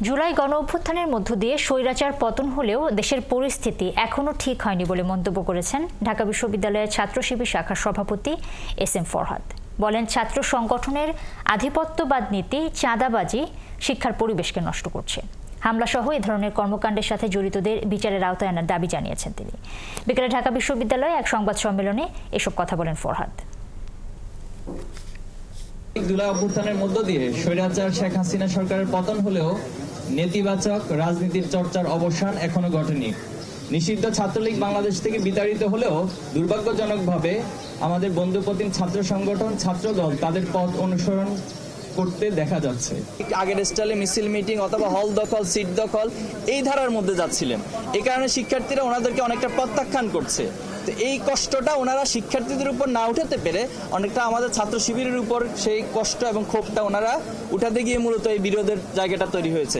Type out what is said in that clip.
জুলাই গণ অভ্যুত্থানের মধ্য দিয়ে স্বৈরাচার পতন হলেও দেশের পরিস্থিতি এখনও ঠিক হয়নি বলে মন্তব্য করেছেন ঢাকা বিশ্ববিদ্যালয়ের ছাত্র শিবির শাখার সভাপতি এস এম ফরহাদ। বলেন, ছাত্র সংগঠনের আধিপত্যবাদ নীতি, চাঁদাবাজি শিক্ষার পরিবেশকে নষ্ট করছে। হামলাসহ এ ধরনের কর্মকাণ্ডের সাথে জড়িতদের বিচারের আওতায় আনার দাবি জানিয়েছেন তিনি। বিকেলে ঢাকা বিশ্ববিদ্যালয়ে এক সংবাদ সম্মেলনে এসব কথা বলেন ফরহাদ। জুলাই অভ্যুত্থানের মধ্য দিয়ে স্বৈরাচার শেখ হাসিনা সরকারের পতন হলেও নেতিবাচক রাজনীতির চর্চার অবসান এখনো ঘটেনি। নিষিদ্ধ ছাত্রলীগ বাংলাদেশ থেকে বিতাড়িত হলেও দুর্ভাগ্যজনকভাবে আমাদের বন্ধুপ্রতিম ছাত্র সংগঠন ছাত্রদল তাদের পথ অনুসরণ করতে দেখা যাচ্ছে। আগের স্টাইলে মিছিল মিটিং অথবা হল দখল, সিট দখল এই ধারার মধ্যে যাচ্ছিলেন। এই কারণে শিক্ষার্থীরা ওনাদেরকে অনেকটা প্রত্যাখ্যান করছে। তো এই কষ্টটা ওনারা শিক্ষার্থীদের উপর না উঠাতে পেরে অনেকটা আমাদের ছাত্র শিবিরের উপর সেই কষ্ট এবং ক্ষোভটা ওনারা উঠাতে গিয়ে মূলত এই বিরোধের জায়গাটা তৈরি হয়েছে।